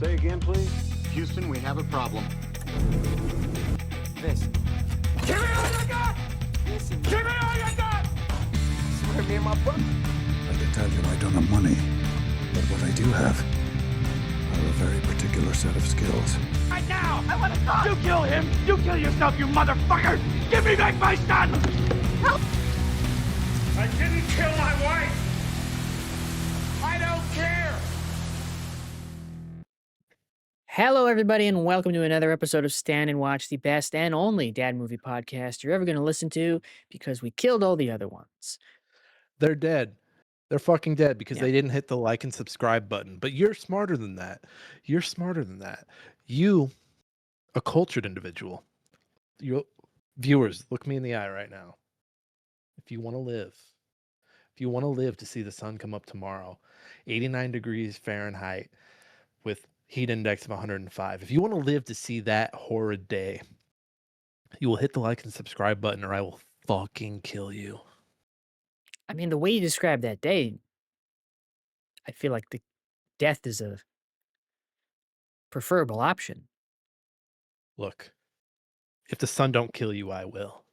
Say again, please. Houston, we have a problem. This. Give me all you got! Listen, Give me all you got! swear me and my brother. I can tell you I don't have money, but what I do have are a very particular set of skills. Right now! I want to talk! You kill him! You kill yourself, you motherfucker! Give me back my son! Help! I didn't kill my wife! I don't care! Hello, everybody, and welcome to another episode of Stand and Watch, the best and only dad movie podcast you're ever going to listen to because we killed all the other ones. They're dead. They're fucking dead because Yeah. they didn't hit the like and subscribe button. But you're smarter than that. You're smarter than that. You, a cultured individual, you viewers, look me in the eye right now. If you want to live to see the sun come up tomorrow, 89 degrees Fahrenheit with heat index of 105. If you want to live to see that horrid day, you will hit the like and subscribe button or I will fucking kill you. I mean, the way you describe that day, I feel like the death is a preferable option. Look, if the sun don't kill you, I will.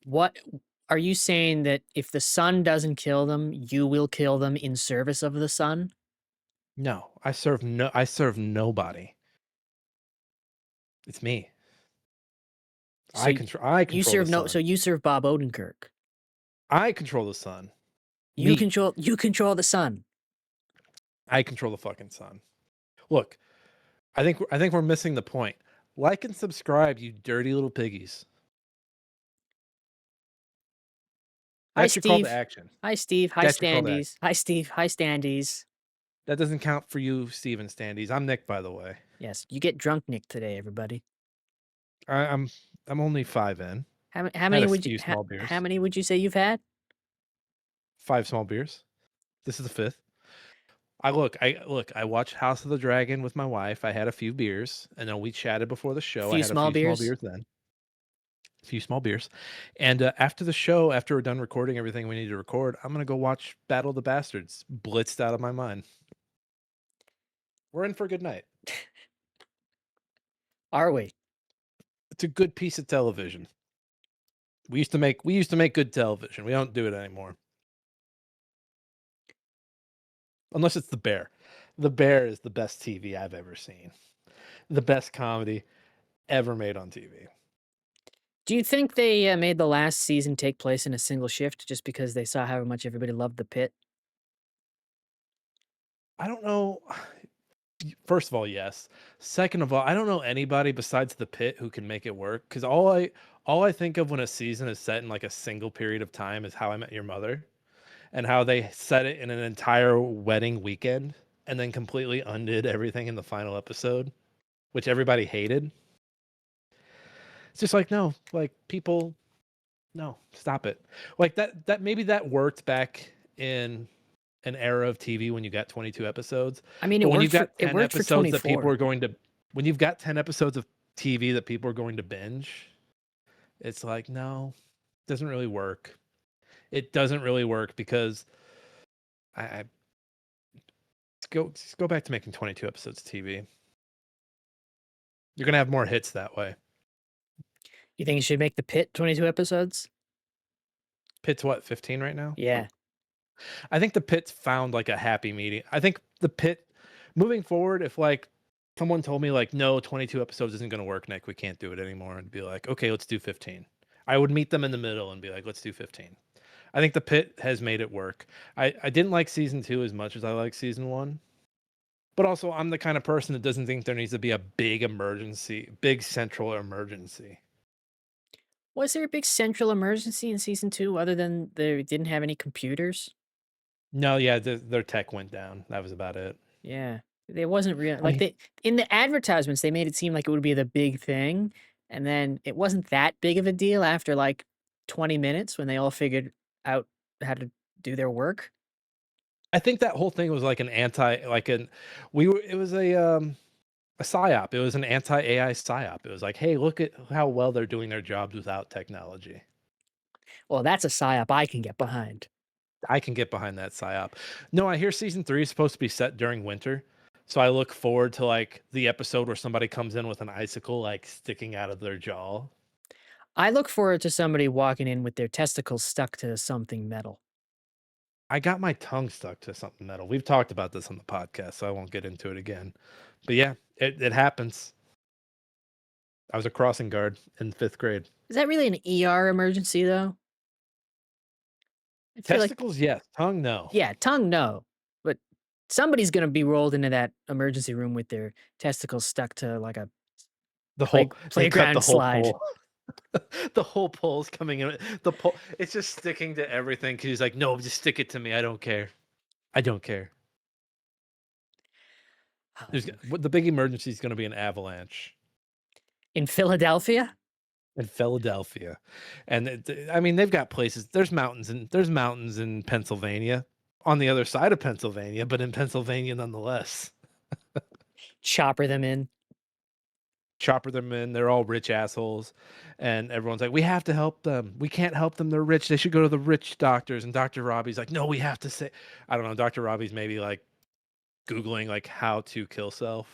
What are you saying, that if the sun doesn't kill them, you will kill them in service of the sun? No, I serve nobody. It's me. So I control you serve the no. sun. So you serve Bob Odenkirk. I control the sun. You Me. control the sun. I control the fucking sun. Look, I think we're missing the point. Like and subscribe, you dirty little piggies. Hi, That's your call Steve. to action. Hi, Steve. Hi, That's your call to Standees. Hi, Steve. Hi, Standees. That doesn't count for you, Steven Standees. I'm Nick, by the way. Yes, you get drunk, Nick, today, everybody. I'm only 5 in. How Had many a would few you small beers. how many would you say you've had? 5 small beers. This is the 5th. I watched House of the Dragon with my wife. I had a few beers, and then we chatted before the show. Few I had small a few beers? small beers then. A few small beers. And after the show, after we're done recording everything we need to record, I'm going to go watch Battle of the Bastards, blitzed out of my mind. We're in for a good night. Are we? It's a good piece of television. We used to make good television. We don't do it anymore. Unless it's The Bear. The Bear is the best TV I've ever seen. The best comedy ever made on TV. Do you think they made the last season take place in a single shift just because they saw how much everybody loved the pit? I don't know. First of all, yes. Second of all, I don't know anybody besides the pit who can make it work. Because all I think of when a season is set in like a single period of time is How I Met Your Mother, and how they set it in an entire wedding weekend and then completely undid everything in the final episode, which everybody hated. It's just like, no, like people, no, stop it. Like that maybe that worked back in an era of TV when you got 22 episodes. I mean, But it when you've worked got 10 for episodes that people 24. are going to, when you've got 10 episodes of TV that people are going to binge, it's like, no, it doesn't really work. It doesn't really work because I just go back to making 22 episodes of TV. You're gonna have more hits that way. You think you should make the pit 22 episodes? Pitt's what, 15 right now? Yeah. I think the Pit's found like a happy medium. I think the Pit, moving forward, if like someone told me like, no, 22 episodes isn't going to work, Nick, we can't do it anymore, and be like, okay, let's do 15. I would meet them in the middle and be like, let's do 15. I think the Pit has made it work. I didn't like season 2 as much as I like season 1. But also, I'm the kind of person that doesn't think there needs to be a big central emergency. Was there a big central emergency in season 2 other than they didn't have any computers? No, yeah, their tech went down. That was about it. Yeah. There wasn't real I like mean- in the advertisements they made it seem like it would be the big thing, and then it wasn't that big of a deal after like 20 minutes when they all figured out how to do their work. I think that whole thing was like it was a psyop. It was an anti-AI psyop. It was like, hey, look at how well they're doing their jobs without technology. Well, that's a psyop I can get behind. I can get behind that psyop. No, I hear season 3 is supposed to be set during winter. So I look forward to like the episode where somebody comes in with an icicle like sticking out of their jaw. I look forward to somebody walking in with their testicles stuck to something metal. I got my tongue stuck to something metal. We've talked about this on the podcast, so I won't get into it again. But yeah, it happens. I was a crossing guard in 5th grade. Is that really an ER emergency though? I feel like, Testicles, yes. Tongue, no. yeah, tongue, no. But somebody's going to be rolled into that emergency room with their testicles stuck to like a The whole they cut the playground whole slide. pole. The whole pole's coming in. The pole, it's just sticking to everything because he's like, no, just stick it to me. I don't care. I don't care. The big emergency is going to be an avalanche In Philadelphia? in Philadelphia, and I mean they've got places. There's mountains in Pennsylvania, on the other side of Pennsylvania, but in Pennsylvania nonetheless. Chopper them in. Chopper them in. They're all rich assholes, and everyone's like, "We have to help them. We can't help them. They're rich. They should go to the rich doctors." And Dr. Robbie's like, "No, we have to say." I don't know. Dr. Robbie's maybe like Googling like how to kill self.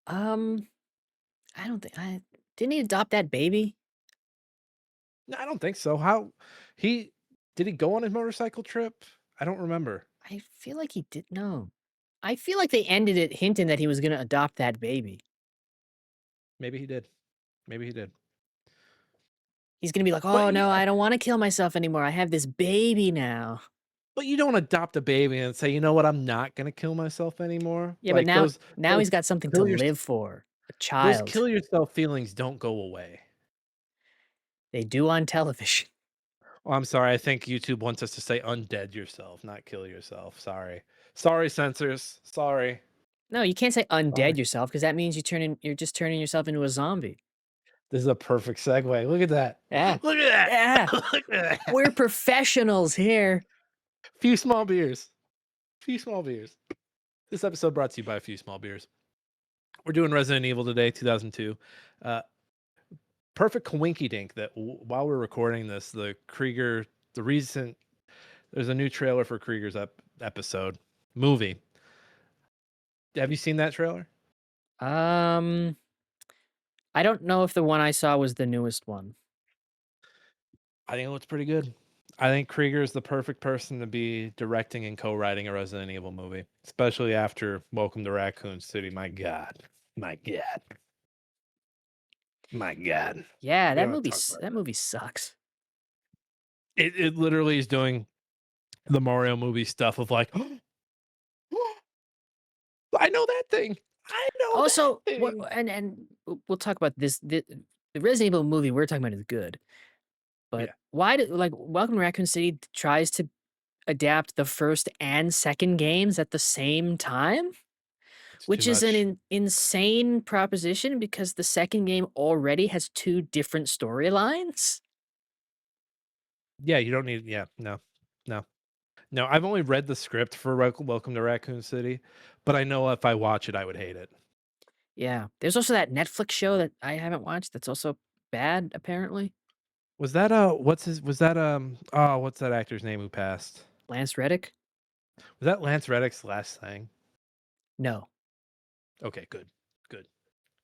I don't think I didn't he adopt that baby? No, I don't think so. How he did he go on his motorcycle trip? I don't remember. I feel like he did no. I feel like they ended it hinting that he was gonna adopt that baby. Maybe he did. Maybe he did. He's gonna be like, But "Oh no, I don't want to kill myself anymore. I have this baby now." but you don't adopt a baby and say, you know what, I'm not gonna kill myself anymore. Yeah, but Like now he's got something to kill your, live for. A those child. kill yourself feelings don't go away. They do on television. Oh, I'm sorry. I think YouTube wants us to say undead yourself, not kill yourself. Sorry. Sorry, censors. Sorry. No, you can't say Sorry. undead yourself because that means you're just turning yourself into a zombie. This is a perfect segue. Look at that. Yeah. Look at that. Yeah. Look at that. We're professionals here. Few small beers. Few small beers. This episode brought to you by a few small beers. We're doing Resident Evil today, 2002. Perfect coinky dink that while we're recording this, there's a new trailer for Krieger's movie. Have you seen that trailer? I don't know if the one I saw was the newest one. I think it looks pretty good. I think Krieger is the perfect person to be directing and co-writing a Resident Evil movie, especially after Welcome to Raccoon City. My God. My God. My God. Yeah, We that don't movie talk about that movie sucks. It literally is doing the Mario movie stuff of like, I know that thing. I know Also, that what thing. and we'll talk about this. The Resident Evil movie we're talking about is good, but Yeah. why did like Welcome to Raccoon City tries to adapt the first and second games at the same time, It's which too is much. an insane proposition because the second game already has two different storylines. Yeah, you don't need. Yeah, no, no, no. I've only read the script for Welcome to Raccoon City, but I know if I watch it, I would hate it. Yeah, there's also that Netflix show that I haven't watched that's also bad apparently. Was that what's his? Was that what's that actor's name who passed? Lance Reddick? Was that Lance Reddick's last thing? No. Okay, good, good,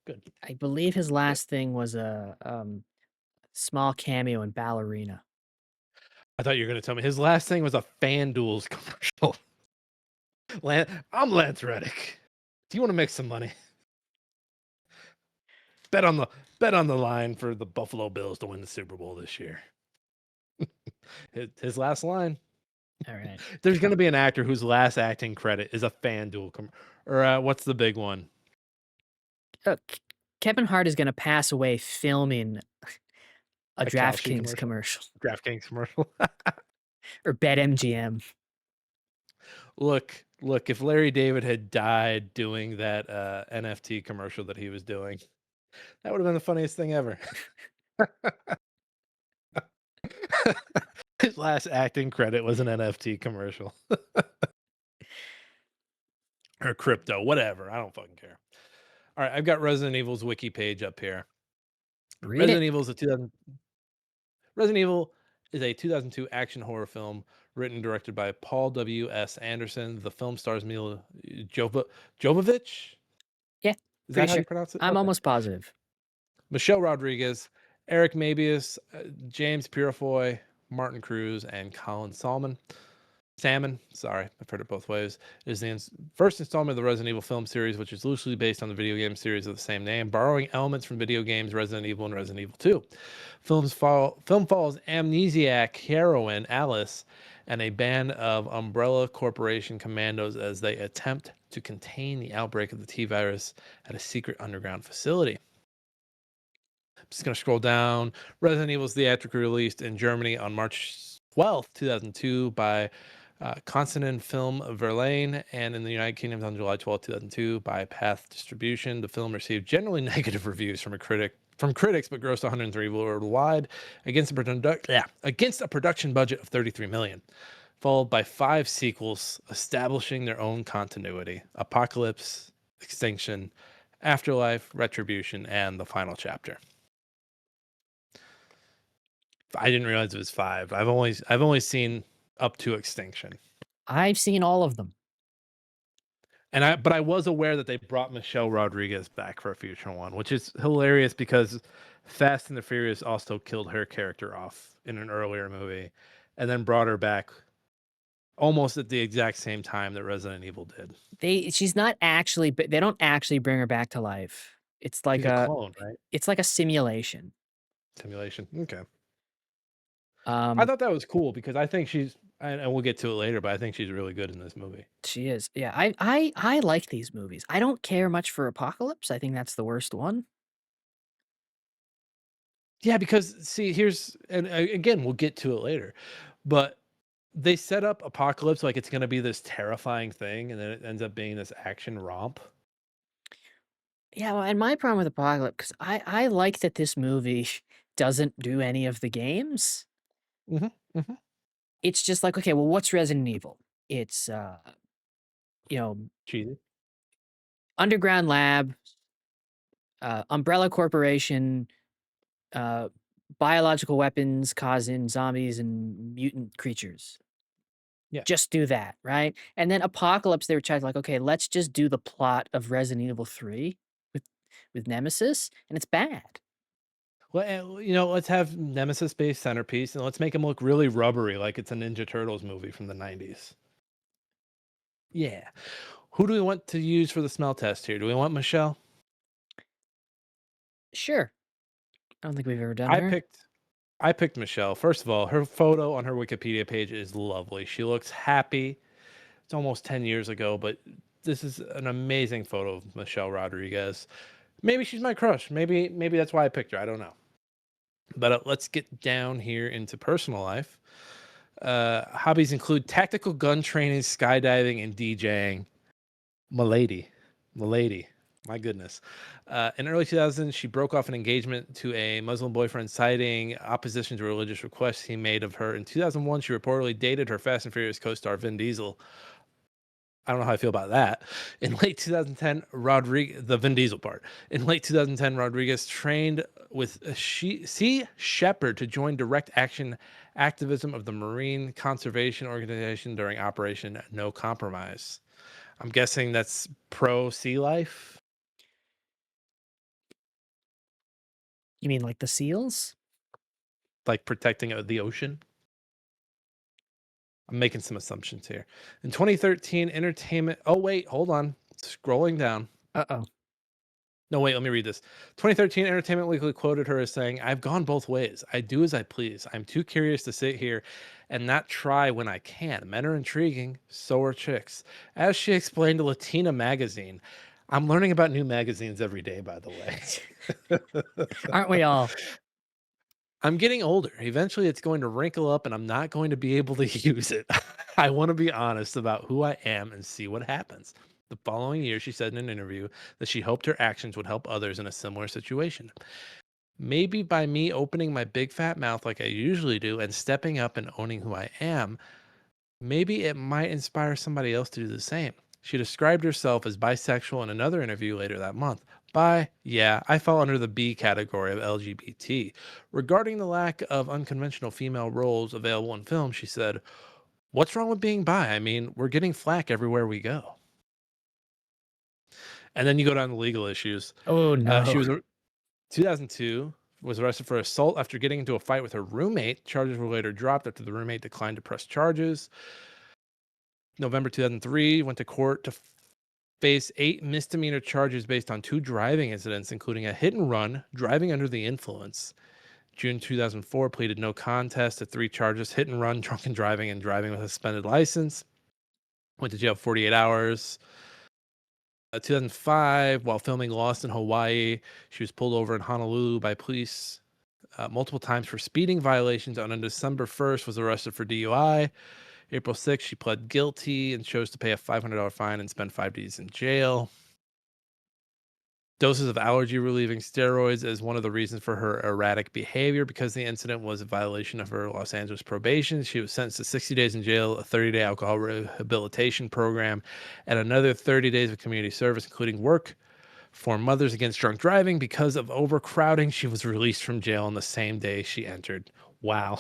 good. I believe his last thing was a small cameo in Ballerina. I thought you were gonna tell me his last thing was a FanDuel's commercial. I'm Lance Reddick. Do you want to make some money? Bet on the line for the Buffalo Bills to win the Super Bowl this year. His last line. All right. There's going to be an actor whose last acting credit is a FanDuel or what's the big one? Kevin Hart is going to pass away filming a Kalshi DraftKings commercial DraftKings commercial. or BetMGM. Look, if Larry David had died doing that NFT commercial that he was doing, that would have been the funniest thing ever. His last acting credit was an NFT commercial. Or crypto, whatever. I don't fucking care. All right, I've got Resident Evil's wiki page up here. Read it. Resident Evil is a 2002 action horror film written and directed by Paul W.S. Anderson. The film stars Mila Jovovich. Yeah, Is pretty that how you sure. pronounce it? I'm Okay. almost positive. Michelle Rodriguez, Eric Mabius, James Purefoy, Martin Cruz, and Colin Salmon, sorry, I've heard it both ways, is the first installment of the Resident Evil film series, which is loosely based on the video game series of the same name, borrowing elements from video games Resident Evil and Resident Evil 2. Film follows amnesiac heroine Alice and a band of Umbrella Corporation commandos as they attempt to contain the outbreak of the T-virus at a secret underground facility. I'm just going to scroll down. Resident Evil is theatrically released in Germany on March 12th, 2002 by Constantin Film Verlaine, and in the United Kingdom on July 12th, 2002 by Path Distribution. The film received generally negative reviews from critics, but grossed 103 worldwide against a production budget of 33 million, followed by 5 sequels establishing their own continuity: Apocalypse, Extinction, Afterlife, Retribution, and the final chapter. I didn't realize it was 5. I've only seen up to Extinction. I've seen all of them. But I was aware that they brought Michelle Rodriguez back for a future one, which is hilarious because Fast and the Furious also killed her character off in an earlier movie and then brought her back almost at the exact same time that Resident Evil did. She's not actually, but they don't actually bring her back to life. It's like She's a clone, right? it's like a simulation. Simulation. Okay. I thought that was cool because I think and we'll get to it later, but I think she's really good in this movie. She is. Yeah, I like these movies. I don't care much for Apocalypse. I think that's the worst one. Yeah, because see, again, we'll get to it later, but they set up Apocalypse like it's going to be this terrifying thing, and then it ends up being this action romp. Yeah, well, and my problem with Apocalypse, because I like that this movie doesn't do any of the games. Mm-hmm, mm-hmm. It's just like, okay, well, what's Resident Evil? It's Cheesy. Underground Lab, Umbrella Corporation, biological weapons causing zombies and mutant creatures. Yeah. Just do that, right? And then Apocalypse, they were trying to like, okay, let's just do the plot of Resident Evil 3 with Nemesis, and it's bad. Well, let's have Nemesis-based centerpiece, and let's make him look really rubbery, like it's a Ninja Turtles movie from the 90s. Yeah. Who do we want to use for the smell test here? Do we want Michelle? Sure. I don't think we've ever done her. I picked Michelle. First of all, her photo on her Wikipedia page is lovely. She looks happy. It's almost 10 years ago, but this is an amazing photo of Michelle Rodriguez. Maybe she's my crush. Maybe that's why I picked her. I don't know. But let's get down here into personal life. Hobbies include tactical gun training, skydiving, and DJing. Milady. My goodness. In early 2000s, she broke off an engagement to a Muslim boyfriend, citing opposition to religious requests he made of her. In 2001, she reportedly dated her Fast and Furious co-star Vin Diesel. I don't know how I feel about that. In late 2010, the Vin Diesel part. In late 2010, Rodriguez trained with Sea Shepherd to join direct action activism of the Marine Conservation Organization during Operation No Compromise. I'm guessing that's pro sea life. You mean like the SEALs? Like protecting the ocean? I'm making some assumptions here. In 2013, entertainment... Oh, wait, hold on. Scrolling down. Uh-oh. No, wait, let me read this. 2013, Entertainment Weekly quoted her as saying, "I've gone both ways. I do as I please. I'm too curious to sit here and not try when I can. Men are intriguing. So are chicks." As she explained to Latina Magazine, I'm learning about new magazines every day, by the way. Aren't we all? I'm getting older. Eventually, it's going to wrinkle up and I'm not going to be able to use it. I want to be honest about who I am and see what happens. The following year, she said in an interview that she hoped her actions would help others in a similar situation. Maybe by me opening my big fat mouth like I usually do and stepping up and owning who I am, maybe it might inspire somebody else to do the same. She described herself as bisexual in another interview later that month. Yeah, I fall under the B category of LGBT. Regarding the lack of unconventional female roles available in film, she said, What's wrong with being bi? I mean, we're getting flack everywhere we go. And then you go down to legal issues. Oh She no. was 2002 was arrested for assault after getting into a fight with her roommate. Charges were later dropped after the roommate declined to press charges. November 2003 went to court to face 8 misdemeanor charges based on 2 driving incidents, including a hit and run, driving under the influence. June 2004 pleaded no contest to 3 charges: hit and run, drunken driving, and driving with a suspended license. Went to jail 48 hours. 2005, while filming Lost in Hawaii, she was pulled over in Honolulu by police multiple times for speeding violations, and on December 1st was arrested for DUI. April 6th, she pled guilty and chose to pay a $500 fine and spend 5 days in jail. Doses of allergy relieving steroids is one of the reasons for her erratic behavior. Because the incident was a violation of her Los Angeles probation, she was sentenced to 60 days in jail, a 30-day alcohol rehabilitation program, and another 30 days of community service, including work for Mothers Against Drunk Driving. Because of overcrowding, she was released from jail on the same day she entered. Wow.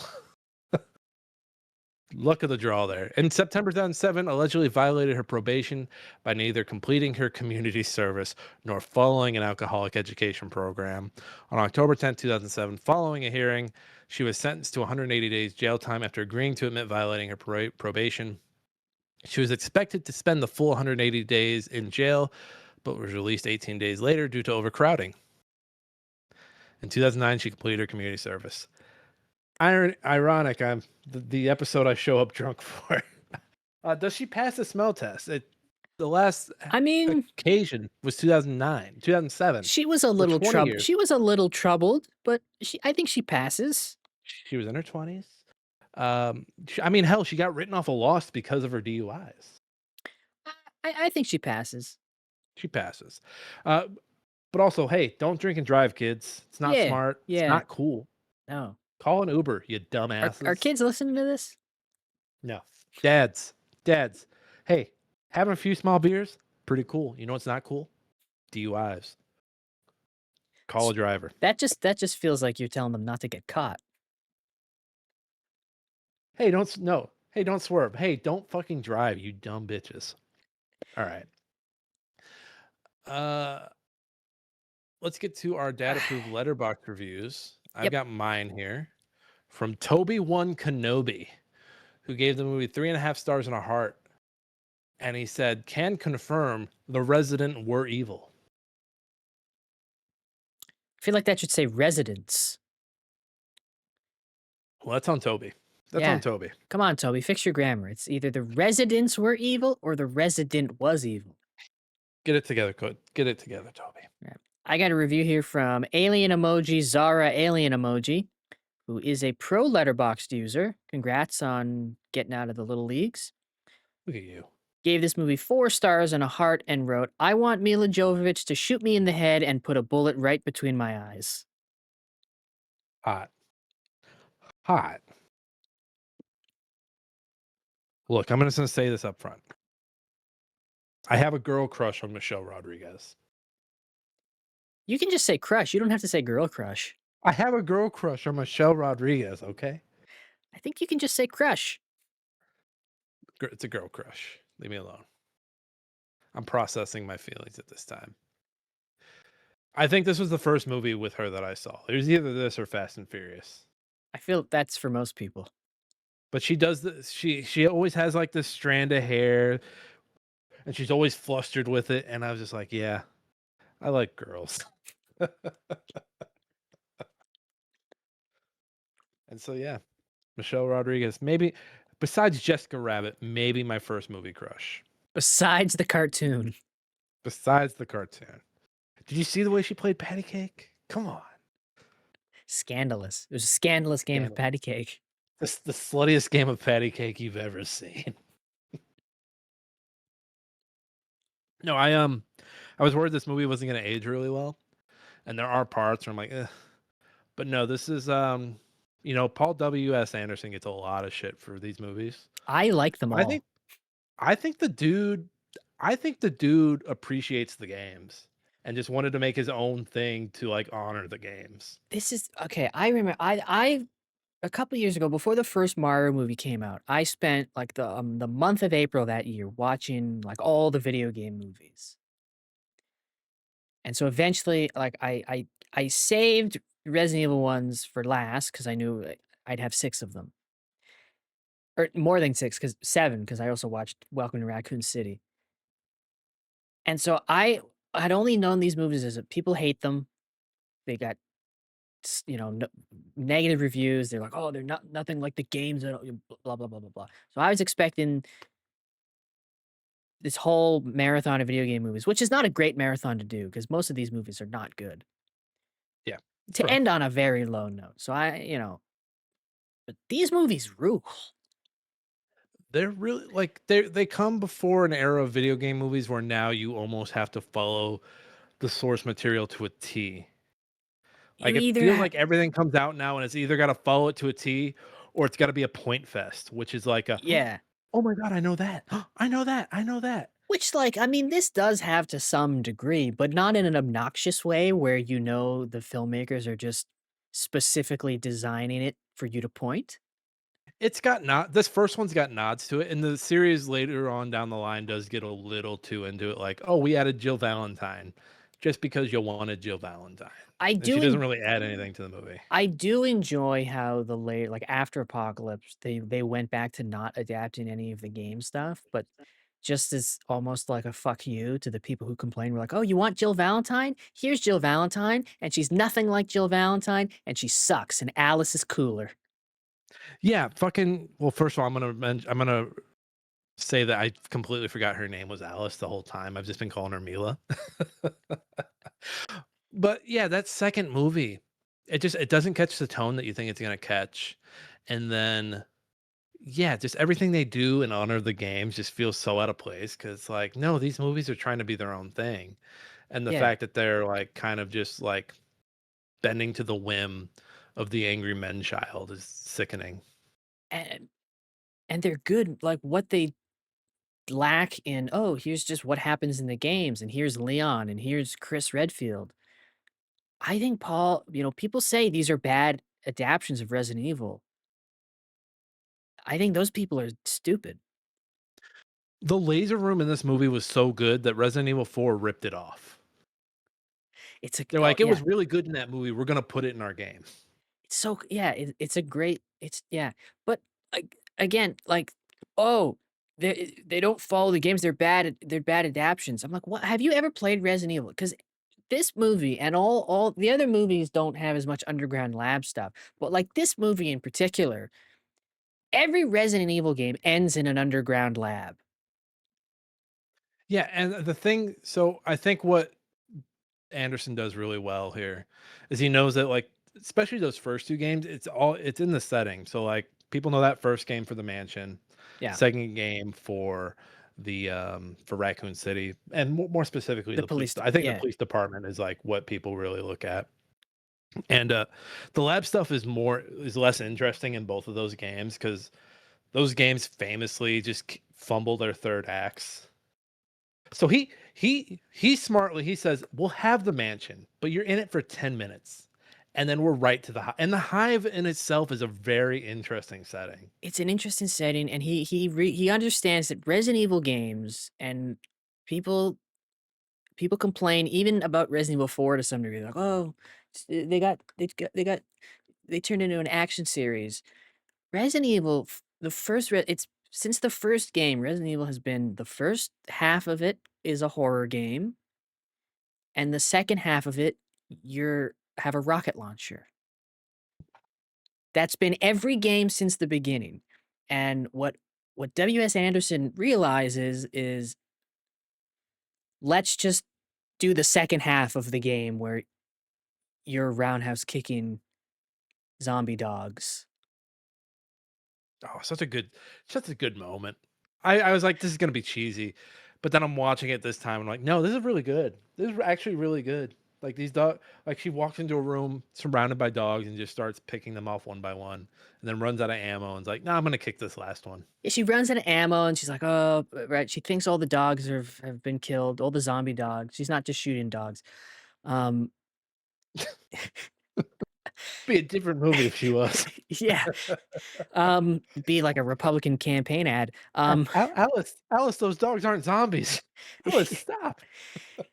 Luck of the draw there. In September 2007, allegedly violated her probation by neither completing her community service nor following an alcoholic education program. On October 10, 2007, following a hearing, she was sentenced to 180 days jail time after agreeing to admit violating her probation. She was expected to spend the full 180 days in jail, but was released 18 days later due to overcrowding. In 2009, she completed her community service. Ironic, I'm the episode I show up drunk for. Does she pass the smell test? The last I mean, occasion was 2009, 2007. she was a For little 20 troubled. years. She was a little troubled, but I think she passes. She was in her 20s. I mean, hell, she got written off a Lost because of her DUIs. I think she passes. She passes. But also, hey, don't drink and drive, kids. It's not Yeah, smart. yeah. It's not cool. No. Call an Uber, you dumbasses. Are kids listening to this? No. Dads. Hey, having a few small beers, pretty cool. You know what's not cool? DUIs. Call a driver. That just feels like you're telling them not to get caught. Hey, don't swerve. Hey, don't fucking drive, you dumb bitches. All right. Let's get to our dad approved letterbox reviews. I've Yep. got mine here from Toby1 Kenobi, who gave the movie 3.5 stars and a heart. And he said, can confirm the resident were evil. I feel like that should say residents. Well, that's on Toby. That's Yeah. on Toby. Come on, Toby, fix your grammar. It's either the residents were evil or the resident was evil. Get it together, Get it together, Toby. I got a review here from Alien Emoji Zara Alien Emoji, who is a pro Letterboxd user. Congrats on getting out of the little leagues. Look at you. Gave this movie 4 stars and a heart and wrote, I want Mila Jovovich to shoot me in the head and put a bullet right between my eyes. Hot. Look, I'm just going to say this up front. I have a girl crush on Michelle Rodriguez. You can just say crush. You don't have to say girl crush. I have a girl crush on Michelle Rodriguez, okay? I think you can just say crush. It's a girl crush. Leave me alone. I'm processing my feelings at this time. I think this was the first movie with her that I saw. It was either this or Fast and Furious. I feel that's for most people. But she does this. She always has like this strand of hair, and she's always flustered with it. And I was just like, yeah, I like girls. And so, yeah, Michelle Rodriguez, maybe besides Jessica Rabbit, maybe my first movie crush. Besides the cartoon. Besides the cartoon. Did you see the way she played patty cake? Come on. Scandalous. It was a scandalous game of patty cake. The sluttiest game of patty cake you've ever seen. No, I was worried this movie wasn't going to age really well. And there are parts where I'm like, ugh. But no, this is Paul W.S. Anderson gets a lot of shit for these movies. I like them all. I think the dude appreciates the games and just wanted to make his own thing to like honor the games. This is okay. I remember I a couple years ago, before the first Mario movie came out, I spent like the month of April that year watching like all the video game movies. And so eventually, like I saved Resident Evil ones for last because I knew I'd have 6 of them. Or more than 6, because 7, because I also watched Welcome to Raccoon City. And so I had only known these movies as people hate them. They got no, negative reviews. They're like, "Oh, they're not nothing like the games that blah blah blah blah blah." So I was expecting this whole marathon of video game movies, which is not a great marathon to do because most of these movies are not good. Yeah, it's To rough. end on a very low note. So but these movies rule. They're really like they come before an era of video game movies where now you almost have to follow the source material to a T. Like You it either feels like everything comes out now and it's either got to follow it to a T or it's got to be a point fest, which is like a yeah. oh my god, I know that. I know that. I know that. Which, like, I mean, this does have to some degree, but not in an obnoxious way where the filmmakers are just specifically designing it for you to point. It's got not this first one's got nods to it, and the series later on down the line does get a little too into it, like, "Oh, we added Jill Valentine just because you wanted Jill Valentine," I and she do doesn't en really add anything to the movie. I do enjoy how like, after Apocalypse, they went back to not adapting any of the game stuff, but just as almost like a "fuck you" to the people who complain, we're like, "Oh, you want Jill Valentine? Here's Jill Valentine, and she's nothing like Jill Valentine, and she sucks, and Alice is cooler." Yeah, fucking well, first of all, I'm gonna say that I completely forgot her name was Alice the whole time. I've just been calling her Mila. But yeah, that second movie, it doesn't catch the tone that you think it's gonna catch, and then yeah, just everything they do in honor of the games just feels so out of place because, like, no, these movies are trying to be their own thing, and the Yeah, fact that they're like kind of just like bending to the whim of the angry men child is sickening. and they're good, like, what they lack in, "Oh, here's just what happens in the games, and here's Leon, and here's Chris Redfield." I think people say these are bad adaptions of Resident Evil. I think those people are stupid. The laser room in this movie was so good that Resident Evil 4 ripped it off. They're like, "It Yeah, was really good in that movie, we're gonna put it in our game." yeah, it's a great yeah, but, again, like, "Oh, they don't follow the games, they're bad adaptions." I'm like, "What have you ever played Resident Evil?" Because this movie and all the other movies don't have as much underground lab stuff, but, like, this movie in particular, every Resident Evil game ends in an underground lab. Yeah, and the thing so I think what Anderson does really well here is he knows that, like, especially those first 2 games, it's in the setting. So, like, people know that first game for the mansion, Yeah, second game for Raccoon City, and more specifically, the the police I think the yeah. police department is, like, what people really look at. And, the lab stuff is less interesting in both of those games because those games famously just fumble their 3rd acts. So he smartly he says, "We'll have the mansion, but you're in it for 10 minutes, and then we're right to the hive." And the hive in itself is a very interesting setting. It's an interesting setting, and he understands that Resident Evil games and people people complain even about Resident Evil 4 to some degree, like, "Oh, they turned into an action series." Resident Evil, the first it's since the first game, Resident Evil has been the first half of it is a horror game, and the second half of it, you're have a rocket launcher. That's been every game since the beginning. And what W.S. Anderson realizes is, let's just do the second half of the game where you're roundhouse kicking zombie dogs. Oh, such a good moment. I was like, "This is gonna be cheesy," but then I'm watching it this time, I'm like, "No, this is really good. This is actually really good." Like, she walks into a room surrounded by dogs and just starts picking them off one by one, and then runs out of ammo and is like, "No, I'm gonna kick this last one." Yeah, she runs out of ammo and she's like, "Oh," right. She thinks all the dogs have been killed, all the zombie dogs. She's not just shooting dogs. Um, Be a different movie if she was. Yeah. Be like a Republican campaign ad. Alice, those dogs aren't zombies. Alice, stop.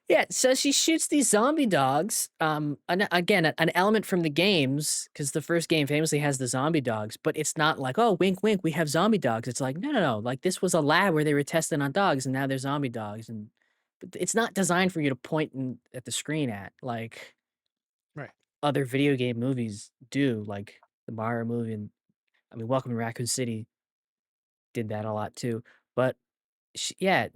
Yeah, so she shoots these zombie dogs. Again, an element from the games, because the first game famously has the zombie dogs, but it's not like, oh, wink, wink, we have zombie dogs. It's like, no, no, no. Like this was a lab where they were testing on dogs, and now they're zombie dogs, and but it's not designed for you to point at the screen at like Right. other video game movies do, like the Mario movie, and I mean, Welcome to Raccoon City did that a lot too. But yeah,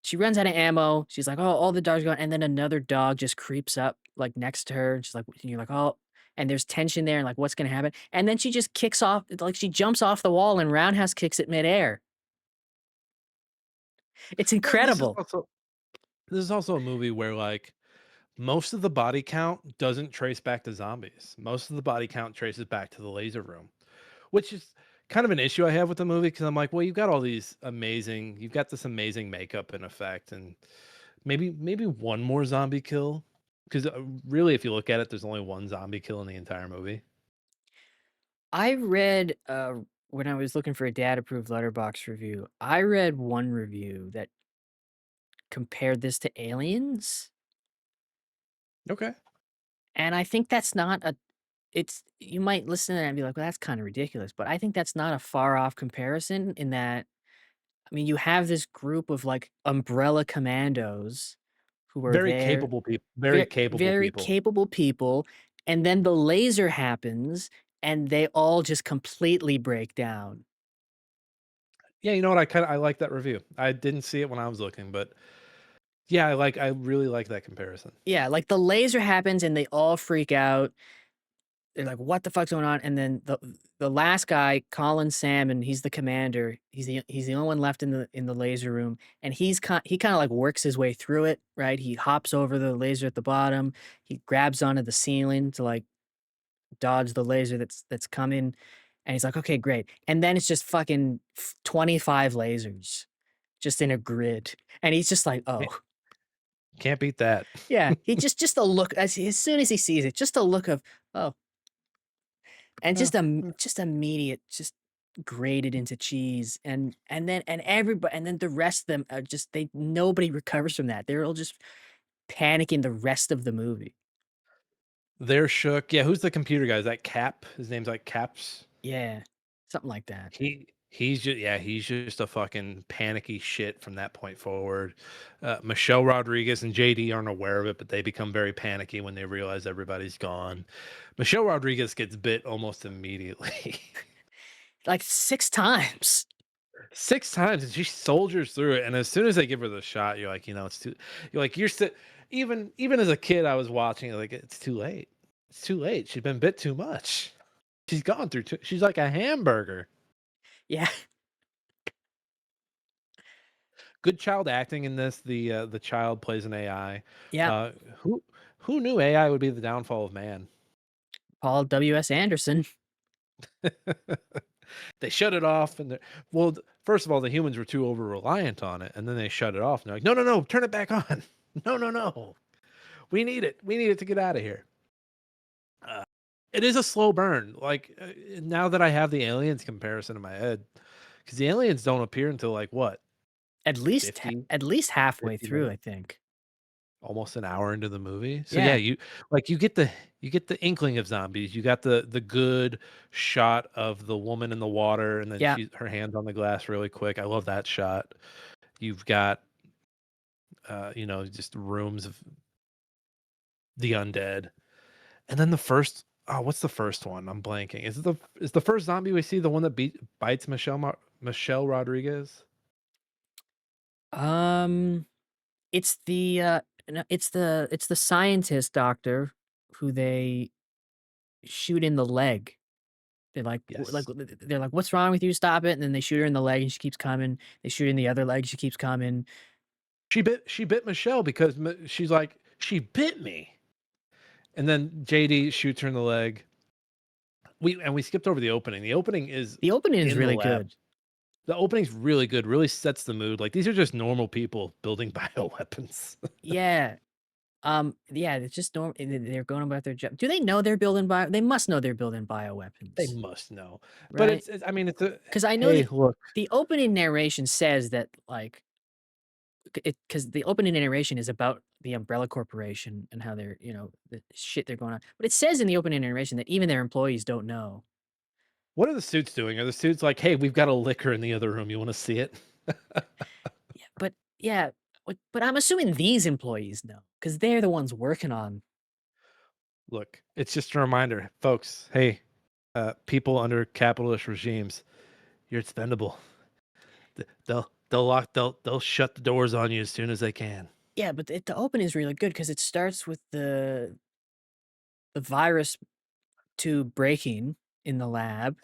she runs out of ammo. She's like, "Oh, all the dogs gone," and then another dog just creeps up, like, next to her, and she's like and you're like, "Oh," and there's tension there, and, like, what's gonna happen? And then she just kicks off like, she jumps off the wall and roundhouse kicks it midair. It's Well, incredible. this is also a movie where like most of the body count doesn't trace back to zombies. Most of the body count traces back to the laser room, which is kind of an issue I have with the movie because I'm like, well, you've got this amazing makeup and effect, and maybe one more zombie kill. Because really, if you look at it, there's only one zombie kill in the entire movie. I read, when I was looking for a dad-approved Letterbox review, I read one review that compared this to Aliens, Okay. and I think that's not a it's you might listen to that and be like, "Well, that's kinda ridiculous," but I think that's not a far off comparison in that I mean, you have this group of, like, umbrella commandos who are Very there, capable people. Very capable very people. capable people, and then the laser happens, and they all just completely break down. Yeah, you know what? I like that review. I didn't see it when I was looking, but yeah, I really like that comparison. Yeah, like, the laser happens, and they all freak out. They're like, "What the fuck's going on?" And then the last guy, Colin Salmon, he's the commander. He's the only one left in the laser room, and he kinda, like, works his way through it, right? He hops over the laser at the bottom. He grabs onto the ceiling to, like, dodge the laser that's coming, and he's like, "Okay, great." And then it's just fucking 25 lasers just in a grid, and he's just like, "Oh." Can't can't beat that. Yeah, he just a look as soon as he sees it, just a look of, "Oh." And Yeah. just immediate, just grated into cheese, and everybody and then the rest of them are just nobody recovers from that. They're all just panicking the rest of the movie. They're shook. Yeah, who's the computer guy? Is that Cap? His name's like Caps. Yeah, something like that. He's just a fucking panicky shit from that point forward. Michelle Rodriguez and JD aren't aware of it, but they become very panicky when they realize everybody's gone. Michelle Rodriguez gets bit almost immediately. Like 6 times. 6 times, and she soldiers through it, and as soon as they give her the shot, you're like, it's too you're like, you're sti even as a kid, I was watching it like, "It's too late. It's too late. She's been bit too much. She's gone through too she's like a hamburger." Yeah, Good child acting in this. The child plays an AI. yeah. Uh, who knew AI would be the downfall of man? Paul W.S. Anderson. They shut it off, and well, first of all, the humans were too over reliant on it, and then they shut it off, and they're like, "No, no, no, turn it back on. No, no, no. We need it. We need it to get out of here." Uh, it is a slow burn. Like now that I have the aliens comparison in my head, because the aliens don't appear until like what At least halfway 50 through, minutes, I think. almost an hour into the movie. So yeah, Yeah, you get the inkling of zombies. You got the good shot of the woman in the water, and then yeah. her hands on the glass really quick. I love that shot. You've got just rooms of the undead. And then the first what's the first one? I'm blanking. Is the first zombie we see the one that bites Michelle Rodriguez? Um, it's the, no, it's the scientist doctor who they shoot in the leg. They're like Yes. they're like, "What's wrong with you? Stop it." And then they shoot her in the leg and she keeps coming. They shoot her in the other leg, she keeps coming. She bit Michelle because she's like, "She bit me." And then JD shoots her in the leg. We skipped over the opening. The opening is The opening is in the really lab. good. The opening's really good, really sets the mood. Like these are just normal people building bioweapons. Yeah. Yeah, it's just they're going about their job. Do they know they're building bio? They must know they're building They bioweapons, must know. But right? I mean, it's a Because I know hey, look, the opening narration says that like because the opening narration is about the Umbrella Corporation and how they're the shit they're going on. But it says in the opening narration that even their employees don't know. what are the suits doing? Are the suits like, hey, we've got a liquor in the other room. You want to see it? Yeah, but I'm assuming these employees know because they're the ones working on. Look, it's just a reminder, folks. Hey, people under capitalist regimes, you're expendable. They'll shut the doors on you as soon as they can. Yeah, but the open is really good because it starts with the virus tube breaking in the lab,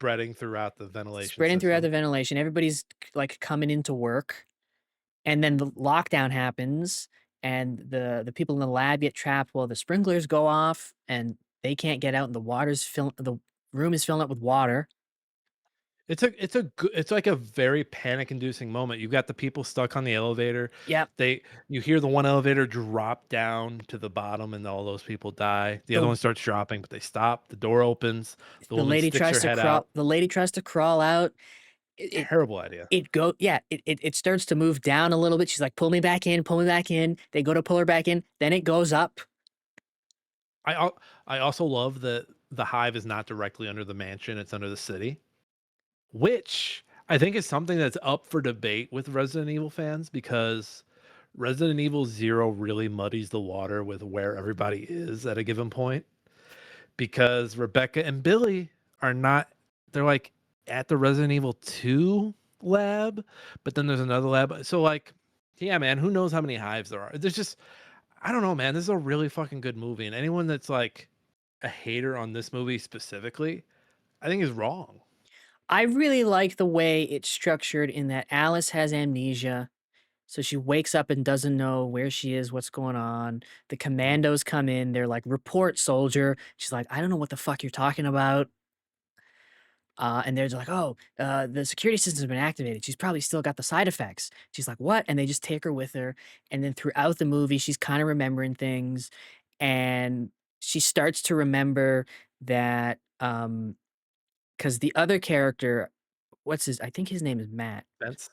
Spreading throughout the ventilation spreading throughout system. the ventilation. Everybody's like coming into work, and then the lockdown happens, and the people in the lab get trapped. Well, the sprinklers go off, and they can't get out, and the room is filling up with water. It's like a very panic-inducing moment. You've got the people stuck on the elevator. Yep. You hear the one elevator drop down to the bottom, and all those people die. The other The one starts dropping, but they stop. The door opens. The the woman lady sticks tries her to head out. crawl. The lady tries to crawl out. It Terrible idea. it starts to move down a little bit. She's like, pull me back in, pull me back in. They go to pull her back in. Then it goes up. I also love that the hive is not directly under the mansion; it's under the city, which I think is something that's up for debate with Resident Evil fans because Resident Evil Zero really muddies the water with where everybody is at a given point. Because Rebecca and Billy are not, they're like at the Resident Evil 2 lab, but then there's another lab. So, like, yeah, man, who knows how many hives there are? There's just, I don't know, man. This is a really fucking good movie. And anyone that's like a hater on this movie specifically, I think is wrong. I really like the way it's structured in that Alice has amnesia. So she wakes up and doesn't know where she is, what's going on. The Mhm. commandos come in. They're like, report, soldier. She's like, I don't know what the fuck you're talking about. And they're just like, oh, the security system's been activated. She's probably still got the side effects. She's like, what? And they just take her with her. And then throughout the movie, she's kind of remembering things. And she starts to remember that, because the other character, I think his name is Matt. Sense.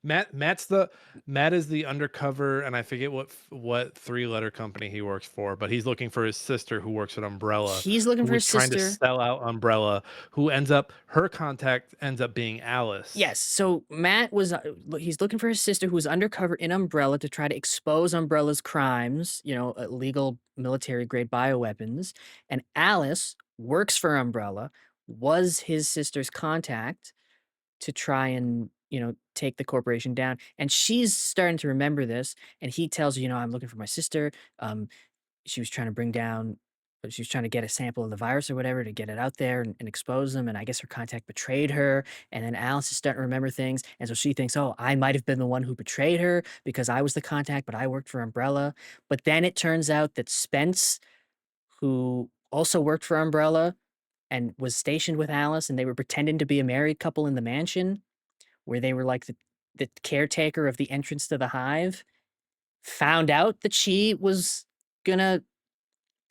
Matt is the undercover, and I forget what three-letter company he works for, but he's looking for his sister who works at Umbrella, He's looking who for was his trying to sister. sell out Umbrella, who ends up her contact ends up being Alice. Yes, so Matt was he's looking for his sister who was undercover in Umbrella to try to expose Umbrella's crimes, illegal military grade bioweapons. And Alice works for Umbrella, was his sister's contact to try and, take the corporation down. And she's starting to remember this. And he tells her, I'm looking for my sister. She was trying to bring down she was trying to get a sample of the virus or whatever to get it out there and expose them. And I guess her contact betrayed her. And then Alice is starting to remember things. And so she thinks, oh, I might have been the one who betrayed her because I was the contact, but I worked for Umbrella. But then it turns out that Spence, who also worked for Umbrella and was stationed with Alice, and they were pretending to be a married couple in the mansion where they were like the caretaker of the entrance to the hive, found out that she was gonna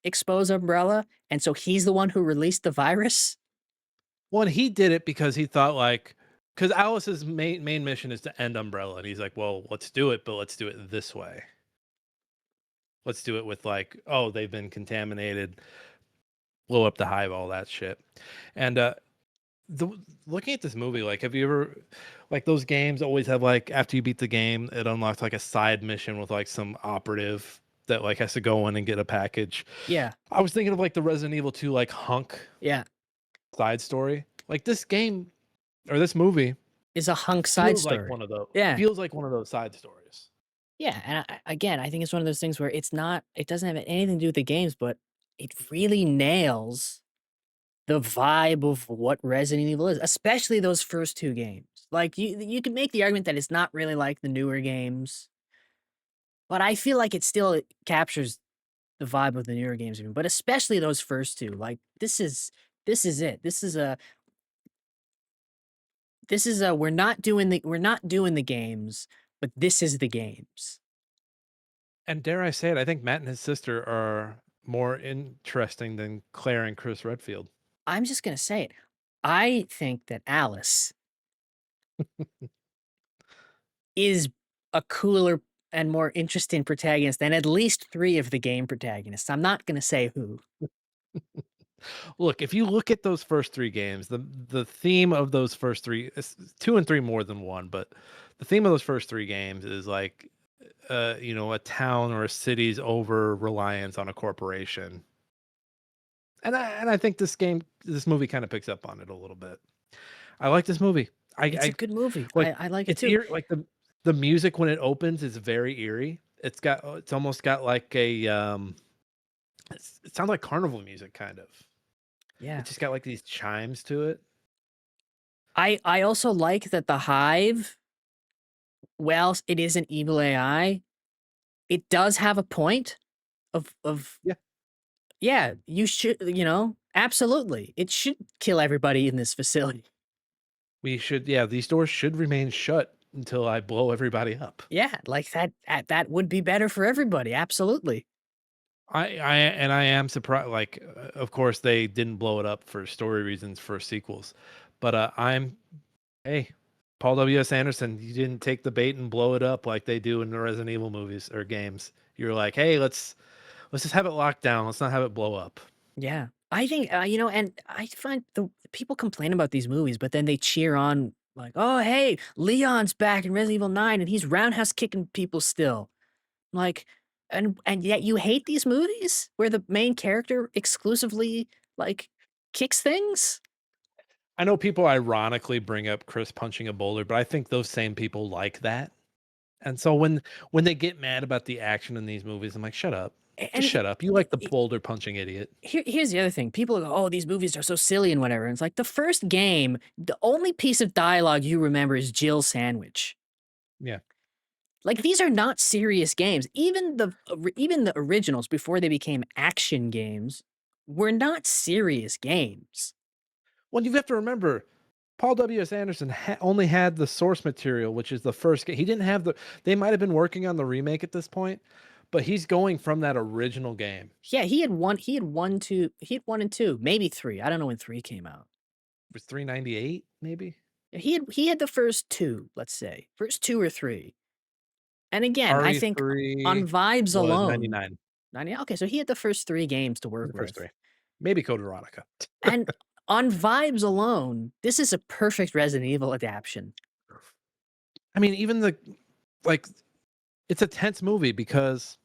expose Umbrella, and so he's the one who released the virus? Well, and he did it because he thought like, because Alice's main mission is to end Umbrella, and he's like, well, let's do it, but let's do it this way. Let's do it with like, oh, they've been contaminated, blow up the hive, all that shit. And the looking at this movie, like, have you ever like those games always have like after you beat the game, it unlocks like a side mission with like some operative that like has to go in and get a package. Yeah, I was thinking of like the Resident Evil 2 like hunk yeah. side story. Like this game or this movie Is a hunk side feels like story. one of those Yeah. feels like one of those side stories. Yeah, and again, I think it's one of those things where it doesn't have anything to do with the games, but it really nails the vibe of what Resident Evil is, especially those first 2 games. Like, you could make the argument that it's not really like the newer games, but I feel like it still captures the vibe of the newer games even, but especially those first 2. Like, this is it. This is a we're not doing the games, but this is the games. And dare I say it, I think Matt and his sister are more interesting than Claire and Chris Redfield. I'm just gonna say it. I think that Alice is a cooler and more interesting protagonist than at least 3 of the game protagonists. I'm not gonna say who. Look, if you look at those first 3 games, the theme of those first 3 is 2 and 3 more than 1, but the theme of those first 3 games is like, a town or a city's over reliance on a corporation. And I think this movie kinda picks up on it a little bit. I like this movie. It's a I good movie. like, I like it it's too. eerie like, the music when it opens is very eerie. It's almost got like a, it sounds like carnival music kind of. Yeah. It just got like these chimes to it. I also like that the Hive, whilst it is an evil AI, it does have a point of Yeah. yeah, you should, absolutely. It should kill everybody in this facility. These doors should remain shut until I blow everybody up. Yeah, like that would be better for everybody. Absolutely. I am surprised. Like, of course, they didn't blow it up for story reasons for sequels, but hey, Paul W.S. Anderson, you didn't take the bait and blow it up like they do in the Resident Evil movies or games. You're like, hey, let's just have it locked down. Let's not have it blow up. Yeah. I think, and I find the people complain about these movies, but then they cheer on like, "Oh, hey, Leon's back in Resident Evil 9 and he's roundhouse kicking people still." Like, and yet you hate these movies where the main character exclusively like kicks things? I know people ironically bring up Chris punching a boulder, but I think those same people like that. And so when they get mad about the action in these movies, I'm like, shut up. And Just shut up. You like the boulder punching idiot. here's the other thing. People go, "Oh, these movies are so silly and whatever." And it's like the first game, the only piece of dialogue you remember is Jill's sandwich. Yeah. Like these are not serious games. Even the originals before they became action games were not serious games. Well, you have to remember, Paul W.S. Anderson only had the source material, which is the first game. He didn't have they might have been working on the remake at this point, but he's going from that original game. Yeah, he had 1 and 2, maybe 3. I don't know when 3 came out. It was 398, maybe? He had the first 2, let's say. First 2 or 3. And again, I think on RE3 vibes was alone 99. 90 okay, so he had the first 3 games to The work first with. 3. Maybe Code Veronica. And on vibes alone, this is a perfect Resident Evil adaptation. I mean, even like, it's a tense movie because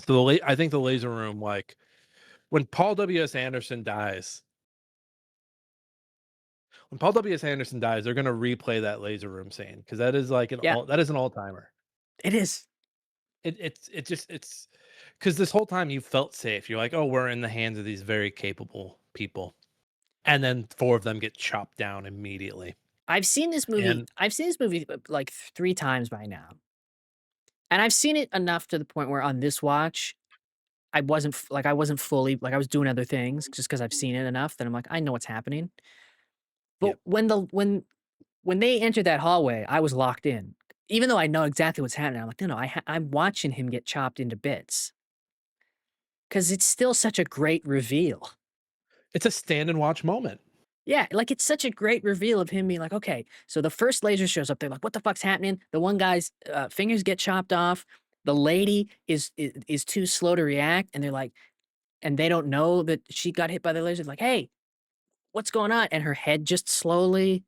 I think the laser room, like, when Paul W.S. Anderson dies, they're gonna replay that laser room scene because that is like Yeah, that is an all timer. it is. It's because this whole time you felt safe. You're like, oh, we're in the hands of these very capable people, and then 4 of them get chopped down immediately. And I've seen this movie, like, 3 times by now. And I've seen it enough to the point where on this watch, I wasn't fully like, I was doing other things just because 'cause I've seen it enough that I'm like, "I know what's happening." But yep, when they entered that hallway, I was locked in. Even though I know exactly what's happening, I'm like, "No, no, I'm watching him get chopped into bits because it's still such a great reveal." it's a stand and watch moment. Yeah, like, it's such a great reveal of him being like, "Okay, so the first laser shows up, they're like, 'What the fuck's happening?'" The one guy's, fingers get chopped off, the lady is too slow to react, and they're like and they don't know that she got hit by the laser, like, "Hey, what's going on?" And her head just slowly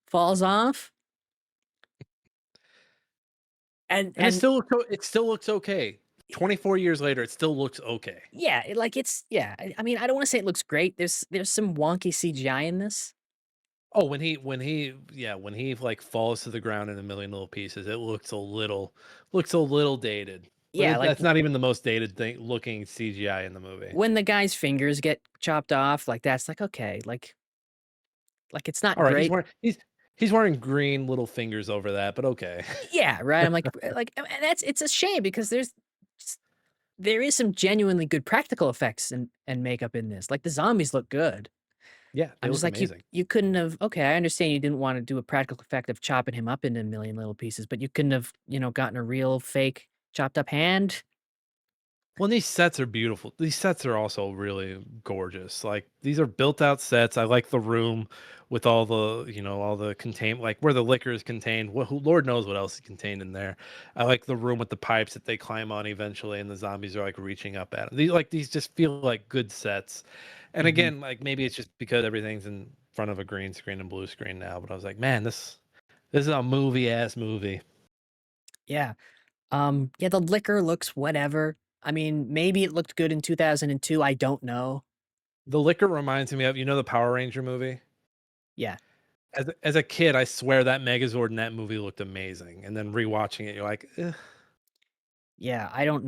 falls off, and And and it still looks okay. 24 years later, it still looks okay. yeah, yeah, I mean, I don't wanna say it looks great, there's some wonky CGI in this. Oh, when he like falls to the ground in a million little pieces, it looks a little dated. But Yeah, like, that's not even the most dated thing looking CGI in the movie. when the guy's fingers get chopped off, like, that's like, okay, it's not All right, great. he's wearing green little fingers over that, but okay. Yeah, right, I'm like, and it's a shame because s there is some genuinely good practical effects and makeup in this, like, the zombies look good. Yeah, they I'm just look like, amazing. you couldn't have okay, I understand you didn't wanna do a practical effect of chopping him up into a million little pieces, but you couldn't have, gotten a real fake chopped up hand. Well, these sets are beautiful. These sets are also really gorgeous. Like these are built out sets. I like the room with all the, all the contain like where the liquor is contained. Who Lord knows what else is contained in there. I like the room with the pipes that they climb on eventually, and the zombies are like reaching up at them. These just feel like good sets. And Mhm. again, like maybe it's just because everything's in front of a green screen and blue screen now. But I was like, man, this is a movie ass movie. Yeah. Yeah, the liquor looks whatever. I mean, maybe it looked good in 2002, I don't know. The liquor reminds me of the Power Ranger movie. Yeah. As a kid, I swear that Megazord in that movie looked amazing, and then rewatching it, you're like, "Ugh." Yeah, I don't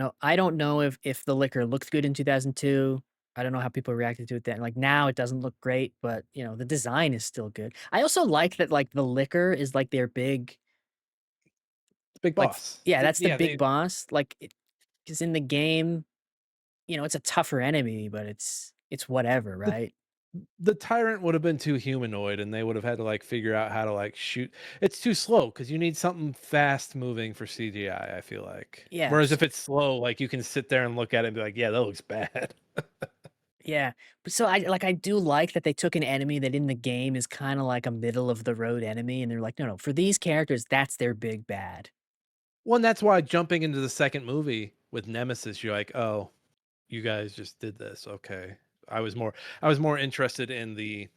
know if the liquor looked good in 2002. I don't know how people reacted to it then. Like, now it doesn't look great, but, the design is still good. I also like that, like, the liquor is, like, their big Big like Boss. yeah, Th that's the Yeah, big they boss. Like, because in the game, it's a tougher enemy, but it's whatever, the right? the tyrant would have been too humanoid, and they would have had to, like, figure out how to, like, shoot it's too slow because you need something fast moving for CGI, I feel like. Yeah, Whereas if it's slow, like, you can sit there and look at it and be like, "Yeah, that looks bad." yeah. But so I do like that they took an enemy that in the game is kinda like a middle of the road enemy, and they're like, "No, no, for these characters, that's their big bad." Well, and that's why jumping into the second movie with Nemesis, you're like, "Oh, you guys just did this, okay." I was more interested in the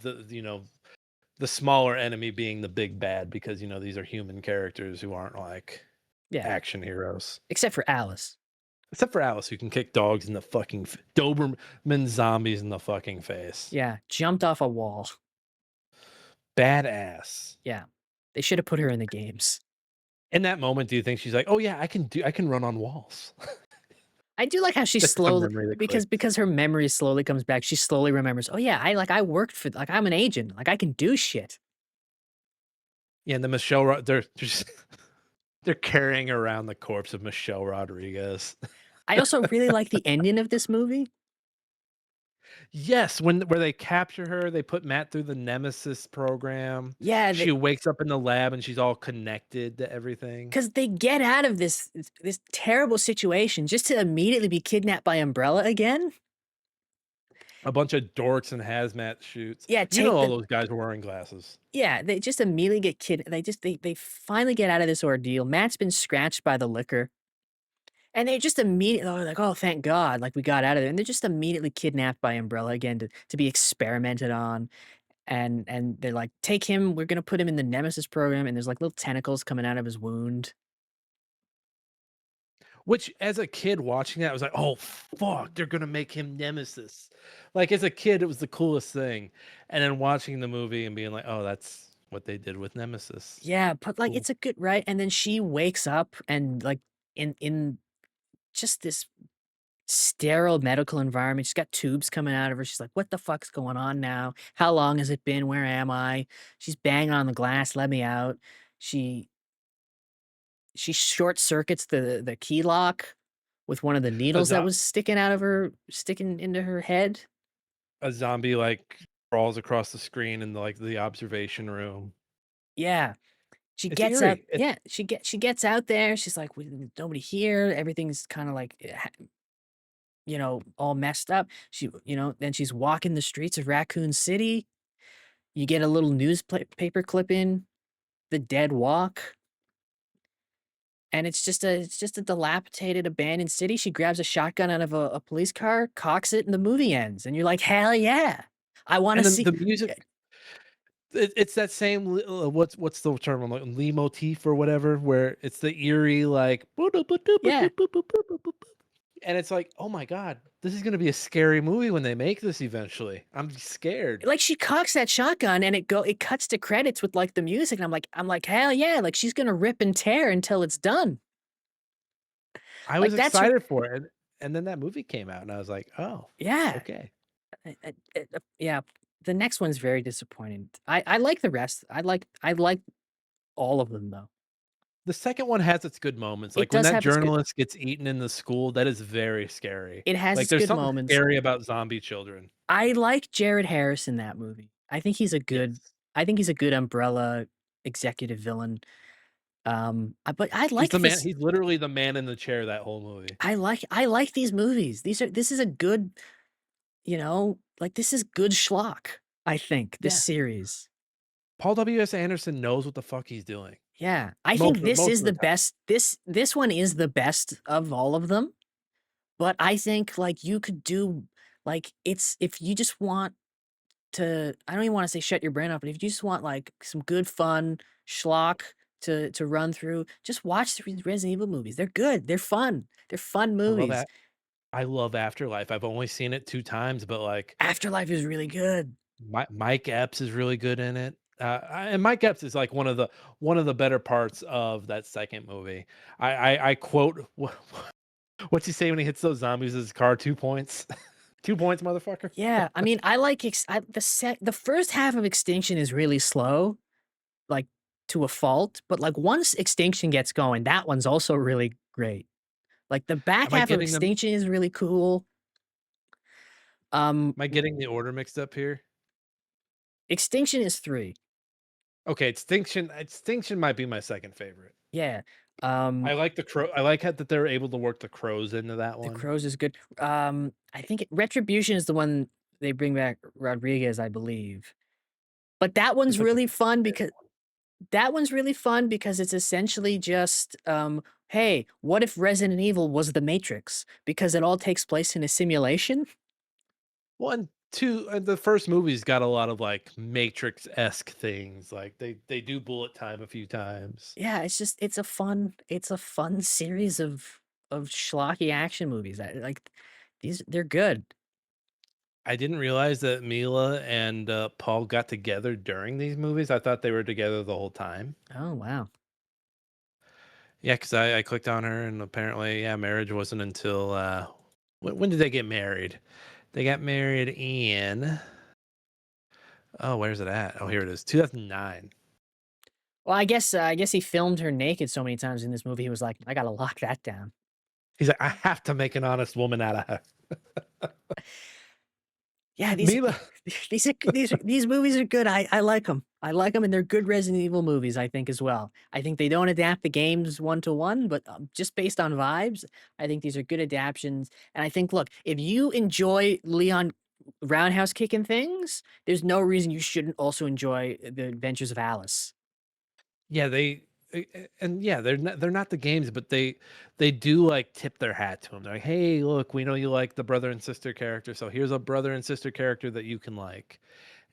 the smaller enemy being the big bad because, these are human characters who aren't like Yeah, action heroes. except for Alice. Except for Alice, who can kick dogs in the fucking Doberman zombies in the fucking face. Yeah, jumped off a wall. Badass. Yeah. They should have put her in the games. In that moment, do you think she's like, "Oh yeah, I can run on walls." I do like how she That's the slowly memory that because clicks. because her memory slowly comes back, she slowly remembers, "Oh, yeah, I worked for like, I'm an agent, like, I can do shit." Yeah, and the they're just they're carrying around the corpse of Michelle Rodriguez. I also really like the ending of this movie. Yes, where they capture her, they put Matt through the Nemesis program. Yeah, She wakes up in the lab and she's all connected to everything. because they get out of this terrible situation just to immediately be kidnapped by Umbrella again. A bunch of dorks in hazmat suits. Yeah, You know take all the those guys were wearing glasses. yeah, they just immediately get they finally get out of this ordeal. Matt's been scratched by the liquor. And they just immediately are like, "Oh, thank God, like, we got out of there," and they're just immediately kidnapped by Umbrella again to be experimented on, and they're like, "Take him, we're gonna put him in the Nemesis program," and there's, like, little tentacles coming out of his wound. Which, as a kid watching that, I was like, "Oh, fuck, they're gonna make him Nemesis." Like, as a kid, it was the coolest thing, and then watching the movie and being like, "Oh, that's what they did with Nemesis." Yeah, but, like, Cool. it's a good right, and then she wakes up and, like, in just this sterile medical environment, she's got tubes coming out of her, she's like, "What the fuck's going on now? How long has it been? Where am I?" She's banging on the glass, "Let me out." She She short circuits the key lock with one of the A needles that zo was sticking into her head. a zombie, like, crawls across the screen in, the observation room. Yeah, she It's gets out eerie. It's yeah, she gets out there, she's like, nobody here, everything's kinda like, all messed up." Then she's walking the streets of Raccoon City, you get a little paper clip in, The Dead Walk, and it's just a dilapidated, abandoned city. She grabs a shotgun out of a police car, cocks it, and the movie ends, and you're like, "Hell yeah. I wanna and then see." the music it's that same what's the term? I'm like, leitmotif or whatever, where it's the eerie, like, Yeah. and it's like, "Oh my god, this is gonna be a scary movie when they make this eventually. I'm scared." Like, she cocks that shotgun, and it cuts to credits with, like, the music, and I'm like, "Hell yeah." Like, she's gonna rip and tear until it's done. I was Like, that's her excited for it, and then that movie came out, and I was like, "Oh, yeah. okay." Yeah. The next one's very disappointing. I like the rest. I like all of them, though. The second one has its good moments, It like, when does that have its good journalist gets eaten in the school, that is very scary. it has Like, its there's good something moments. scary about zombie children. I like Jared Harris in that movie. I think he's a good Yes. I think he's a good Umbrella executive villain. But I He's like the man. this. He's literally the man in the chair that whole movie. I like these movies. This is a good, like this is good schlock. I think this Yeah. series. Paul W.S. Anderson knows what the fuck he's doing. Yeah, I think this Most is of the the time. best. This one is the best of all of them. But I think like you could do like it's if you just want to I don't even wanna say shut your brain off, but if you just want, like, some good fun schlock to run through, just watch the Resident Evil movies. They're good, they're fun. They're fun I love movies. that. I love Afterlife. I've only seen it 2 times, but, like, Afterlife is really good. Mike Epps is really good in it. And Mike Epps is, like, one of the better parts of that 2nd movie. I quote what's he say when he hits those zombies with his car? 2 points. 2 points, motherfucker. Yeah, I mean, I like ex I the first half of Extinction is really slow, like, to a fault, but, like, once Extinction gets going, that one's also really great. Like, the back Am I half of getting them Extinction is really cool. am I getting the order mixed up here? Extinction is 3. Okay, Extinction might be my 2nd favorite. Yeah, um, I like how that they're able to work the crows into that The one. Crows is good. I think Retribution is the one they bring back Rodriguez, I believe. But It's like the that one's really fun because it's essentially just, hey, what if Resident Evil was the Matrix? Because it all takes place in a simulation. 1, 2, the first movie's got a lot of, like, Matrix-esque things, like, they do bullet time a few times. Yeah, it's a fun series of schlocky action movies. They're good. I didn't realize that Mila and, Paul got together during these movies. I thought they were together the whole time. Oh, wow. Yeah, because I clicked on her and apparently, yeah, marriage wasn't until, when did they get married? They got married in oh, where's it at? Oh, here it is, 2009. Well, I guess he filmed her naked so many times in this movie, he was like, "I gotta lock that down." He's like, "I have to make an honest woman out of her." Yeah, Mila these movies are good. I like them. I like them, and they're good Resident Evil movies, I think, as well. I think they don't adapt the games one to one, but, just based on vibes, I think these are good adaptions, and I think, look, if you enjoy Leon roundhouse kicking things, there's no reason you shouldn't also enjoy The Adventures of Alice. Yeah, and yeah, they're not the games, but they do, like, tip their hat to them. 'em. They're like, "Hey, look, we know you like the brother and sister character, so here's a brother and sister character that you can like.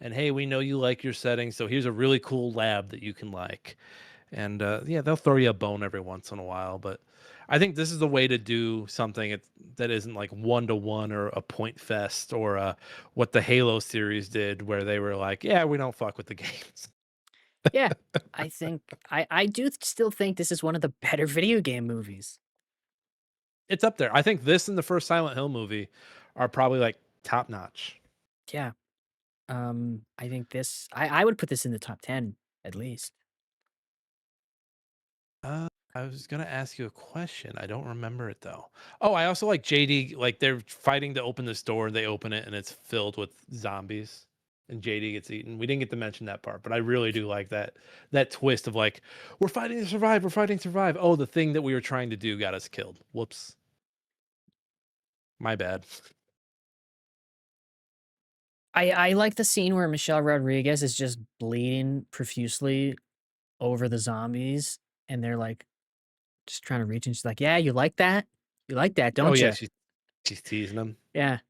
And hey, we know you like your setting, so here's a really cool lab that you can like." And, yeah, they'll throw you a bone every once in a while, but I think this is the way to do something that isn't, like, one-to-one or a point fest or, what the Halo series did where they were like, "Yeah, we don't fuck with the games." Yeah, I think I do still think this is one of the better video game movies. It's up there. I think this and the first Silent Hill movie are probably, like, top notch. Yeah. I think I would put this in the top 10 at least. Uh, I was gonna ask you a question. I don't remember it though. Oh, I also like JD. Like they're fighting to open this door, they open it, and it's filled with zombies, and JD gets eaten. We didn't get to mention that part, but I really do like that twist of like, we're fighting to survive. We're fighting to survive. Oh, the thing that we were trying to do got us killed. Whoops, my bad. I like the scene where Michelle Rodriguez is just bleeding profusely over the zombies, and they're, like, just trying to reach, and she's like, "Yeah, you like that? You like that, Oh don't yeah, you?" she's teasing him. Yeah,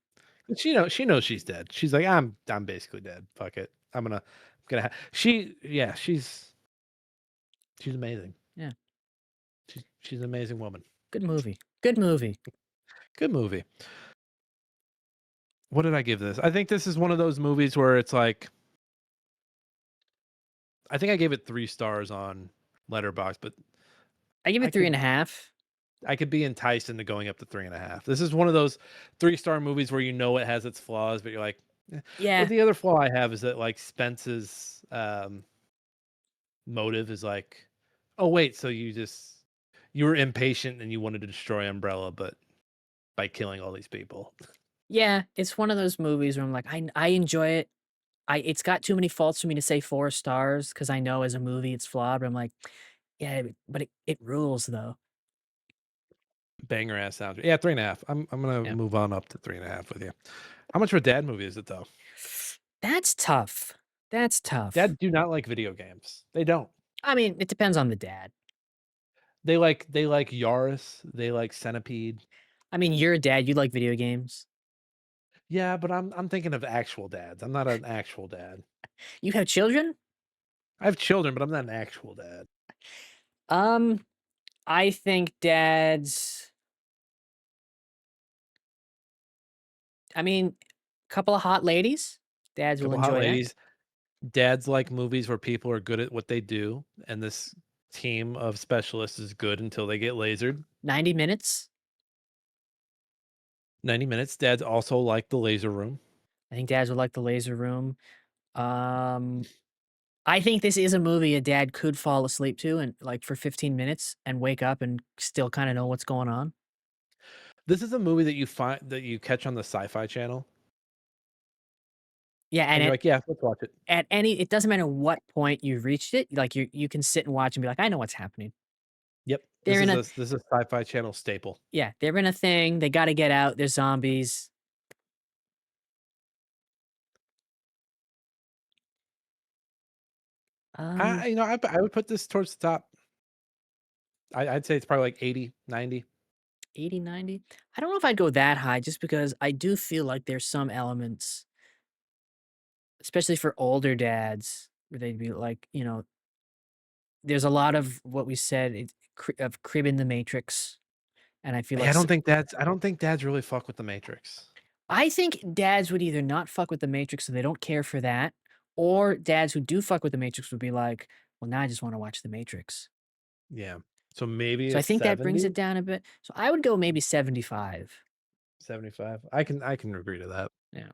But she knows she's dead. She's like, I'm basically dead. Fuck it. I'm gonna. She yeah, she's amazing. yeah. She's an amazing woman. Good movie. Good movie. Good movie. What did I give this? I think this is one of those movies where it's like I think I gave it 3 stars on Letterboxd, but I give I it 3 could and a half. I could be enticed into going up to 3.5. This is one of those 3-star movies where you know it has its flaws, but you're like, "Eh." Well, Yeah. the other flaw I have is that like Spence's motive is like, oh wait, so you were impatient and you wanted to destroy Umbrella, but by killing all these people. Yeah, it's one of those movies where I'm like, I enjoy it. It's got too many faults for me to say 4 stars because I know as a movie it's flawed, but I'm like, Yeah, but it rules though. Banger ass soundtrack. Yeah, 3.5. I'm gonna Yeah. move on up to 3.5 with you. How much of a dad movie is it though? That's tough. That's tough. Dads do not like video games. They don't. I mean, it depends on the dad. They like Yaris. They like Centipede. I mean, you're a dad, you like video games. Yeah, but I'm thinking of actual dads. I'm not an actual dad. You have children? I have children, but I'm not an actual dad. Um, I think dads I mean, couple of hot ladies, dads will Couple hot enjoy that. ladies. Dads like movies where people are good at what they do, and this team of specialists is good until they get lasered. 90 minutes. 90 minutes. Dads also like the laser room. I think dads would like The Laser Room. Um, I think this is a movie a dad could fall asleep to and like for 15 minutes and wake up and still kind of know what's going on. This is a movie that you catch on the Sci-Fi Channel, Yeah, and and you're like, "Yeah, let's watch it." at any it doesn't matter what point you've reached it, like you can sit and watch and be like, I know what's happening. Yep, They're in a this is a Sci-Fi Channel staple. yeah, they're in a thing, they got to get out, there's zombies. Um, I would put this towards the top. I'd say it's probably like 80, 90. 80, 90. I don't know if I'd go that high just because I do feel like there's some elements, especially for older dads, where they'd be like, there's a lot of what we said of crib in the Matrix, and I feel Hey, like I don't think dads really fuck with the Matrix. I think dads would either not fuck with the Matrix, so they don't care for that, or dads who do fuck with the Matrix would be like, well, now I just want to watch the Matrix. Yeah. So maybe So a I think that brings 70, it down a bit. So I would go maybe 75. 75. I can agree to that. Yeah.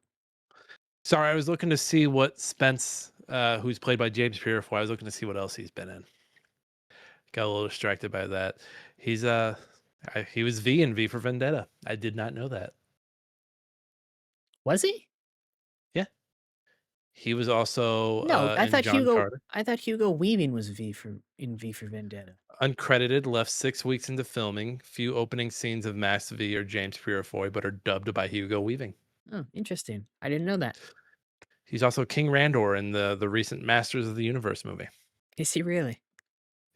Sorry, I was looking to see what Spence, who's played by James Purefoy, I was looking to see what else he's been in. Got a little distracted by that. He's he was V in V for Vendetta. I did not know that. Was he? Yeah. He was also No, in John Carter. I thought Hugo Weaving was V for Vendetta. Uncredited, left 6 weeks into filming. Few opening scenes of Max V or James Purefoy, but are dubbed by Hugo Weaving. Oh, interesting. I didn't know that. He's also King Randor in the recent Masters of the Universe movie. Is he really?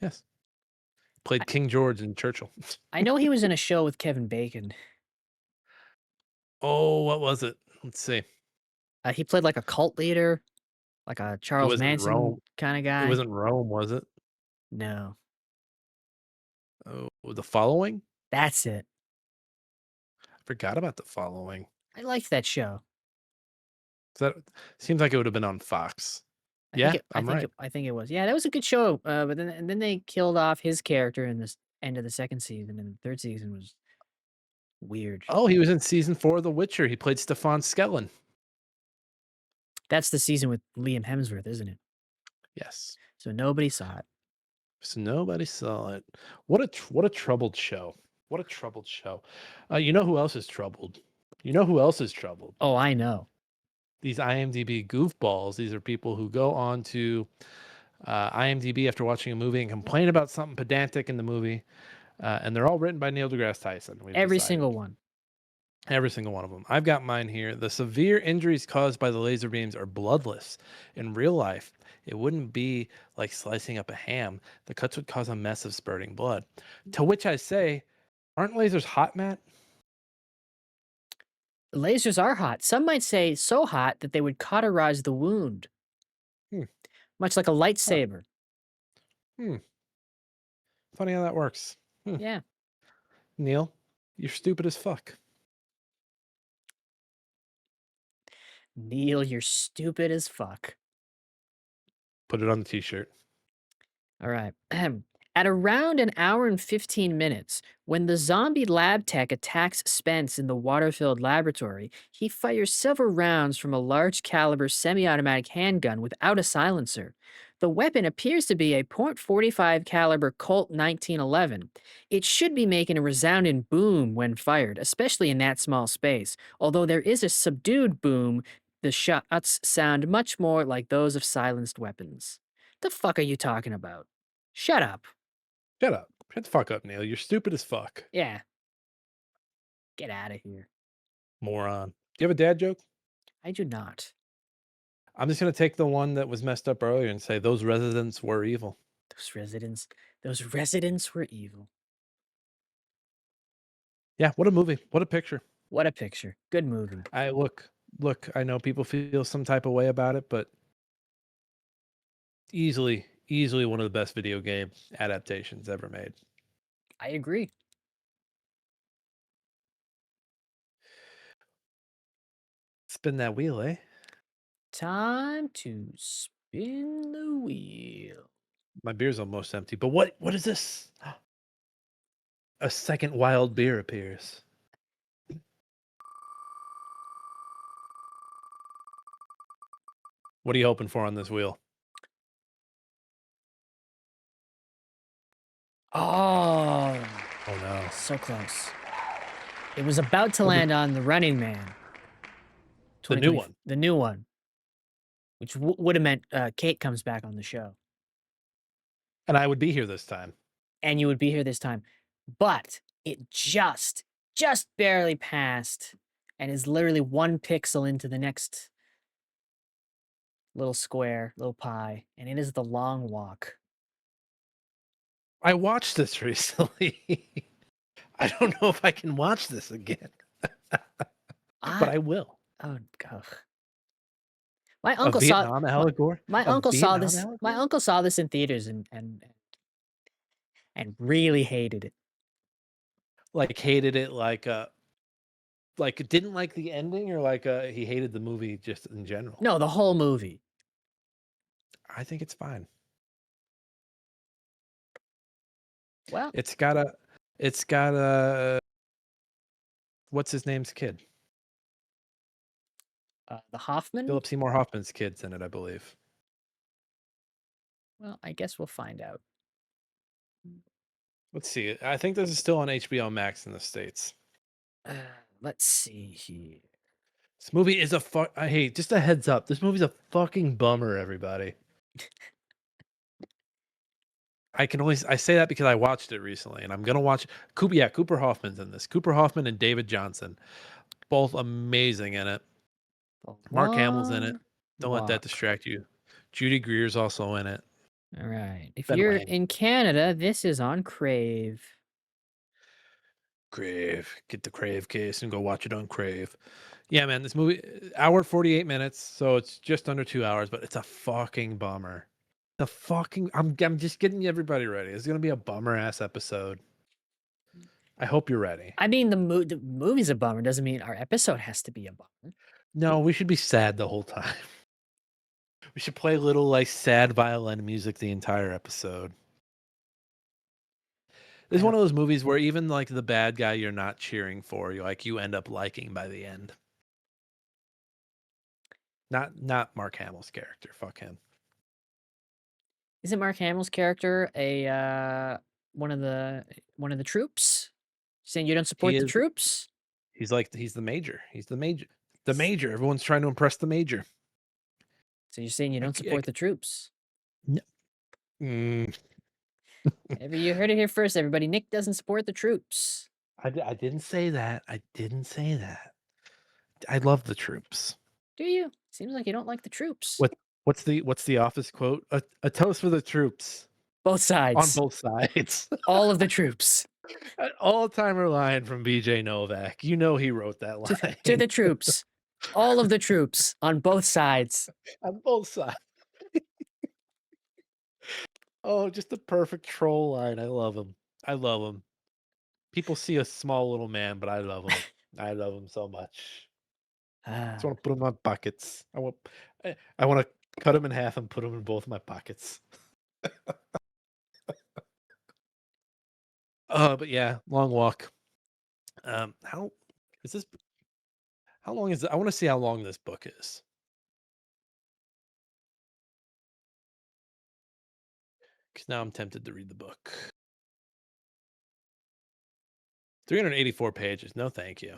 Yes. I, Played King George in Churchill. I know he was in a show with Kevin Bacon. Oh, what was it? Let's see. He played like a cult leader, like a It Charles wasn't Rome. Manson kind of It guy. wasn't Rome, was it? No, Oh, the following? that's it. I forgot about the following. I liked that show. That seems like it would have been on Fox. Yeah, I'm right. I think it was. Yeah, that was a good show. But then they killed off his character in this end of the second season, and the third season was weird. Oh, he was in season 4 of The Witcher. He played Stefan Skellen. That's the season with Liam Hemsworth, isn't it? Yes. So nobody saw it. So nobody saw it. What a troubled show. What a troubled show. You know who else is troubled? You know who else is troubled? Oh, I know. These IMDb goofballs. These are people who go on to IMDb after watching a movie and complain about something pedantic in the movie, and they're all written by Neil deGrasse Tyson. We've Every decided. single one. Every single one of them. I've got mine here. The severe injuries caused by the laser beams are bloodless. In real life, it wouldn't be like slicing up a ham. The cuts would cause a mess of spurting blood. To which I say, aren't lasers hot, Matt? Lasers are hot. Some might say so hot that they would cauterize the wound, Hmm. much like a lightsaber. Hmm. Funny how that works. Hmm. Yeah. Neil, you're stupid as fuck. Neil, you're stupid as fuck. Put it on the t-shirt. All right. At around an hour and 15 minutes, when the zombie lab tech attacks Spence in the water-filled laboratory, he fires several rounds from a large caliber semi-automatic handgun without a silencer. The weapon appears to be a .45 caliber Colt 1911. It should be making a resounding boom when fired, especially in that small space. Although there is a subdued boom, the shots sound much more like those of silenced weapons. The fuck are you talking about? Shut up. Shut up. Shut the fuck up, Neil. You're stupid as fuck. Yeah. Get out of here. Moron. Do you have a dad joke? I do not. I'm just gonna take the one that was messed up earlier and say those residents were evil. Those residents were evil. Yeah, what a movie. What a picture. What a picture. Good movie. Look, I know people feel some type of way about it, but easily one of the best video game adaptations ever made. I agree. Spin that wheel, eh? Time to spin the wheel. My beer's almost empty, but what is this? A second wild beer appears. What are you hoping for on this wheel? Oh, Oh no. so close. It was about to What is- land on The Running Man. The new 2020 one. The new one. Which would have meant Kate comes back on the show. And I would be here this time. And you would be here this time. But it just barely passed and is literally 1 pixel into the next little square, little pie. And it is The Long Walk. I watched this recently. I don't know if I can watch this again, but I will. Oh god. My A uncle saw Vietnam allegory. my A uncle saw Vietnam this. My allegory? uncle saw this in theaters and really hated it. Like hated it like didn't like the ending or like he hated the movie just in general. No, the whole movie. I think it's fine. Well, It's got a what's his name's kid? the Hoffman. Philip Seymour Hoffman's kid's in it, I believe. Well, I guess we'll find out. Let's see. I think this is still on HBO Max in the States. Let's see here. This movie is hey, just a heads up. This movie's a fucking bummer, everybody. I say that because I watched it recently and I'm gonna watch Cooper Hoffman's in this. Cooper Hoffman and David Johnson. Both amazing in it. Mark Hamill's in it. Don't let that Walk. distract you. Judy Greer's also in it. All right. If Ben you're Wayne. in Canada, this is on Crave. Crave. Get the Crave case and go watch it on Crave. Yeah, man, this movie, hour 48 minutes, so it's just under 2 hours, but it's a fucking bummer. I'm just getting everybody ready. It's gonna be a bummer ass episode. I hope you're ready. I mean, the movie's a bummer. Doesn't mean our episode has to be a bummer. No, we should be sad the whole time. We should play little like sad violin music the entire episode. This is one of those movies where even like the bad guy you're not cheering for, you end up liking by the end. Not Mark Hamill's character. Fuck him. Isn't Mark Hamill's character a one of the troops? Saying you don't support the is. troops? He's the major. He's the major. The major. Everyone's trying to impress the major. So you're saying you don't support the troops? Mm, Maybe you heard it here first, everybody. Nick doesn't support the troops. I didn't say that. I didn't say that. I love the troops. Do you? Seems like you don't like the troops. What's the office quote? A toast for the troops. Both sides. On both sides. All of the troops. An all-timer line from BJ Novak. You know he wrote that line. To the troops. All of the troops on both sides. On both sides. Oh, just the perfect troll line. I love him. I love him. People see a small little man, but I love him. I love him so much. I just want to put him in my pockets. I want to cut him in half and put him in both my pockets. But yeah, Long Walk. How long is it? I want to see how long this book is. Because now I'm tempted to read the book. 384 pages. No, thank you.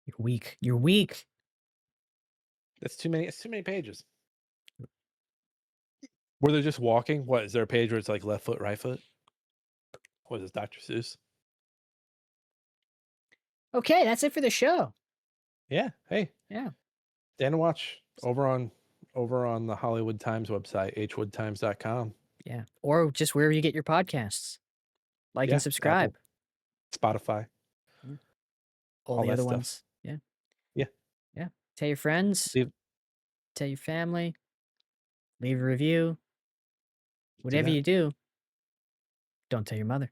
You're weak. You're weak. That's too many. It's too many pages. Where they're just walking? What, is there a page where it's like left foot, right foot? What is this, Dr. Seuss? Okay, that's it for the show. Yeah. Hey, Yeah. Dan and Watch over on the Hollywood Times website, hwoodtimes.com. Yeah. Or just wherever you get your podcasts. Like Yeah, and subscribe. Spotify. All all the that other stuff. ones. Yeah. Yeah. Yeah. Tell your friends. Leave- Tell your family. Leave a review. Whatever that. you do, don't tell your mother.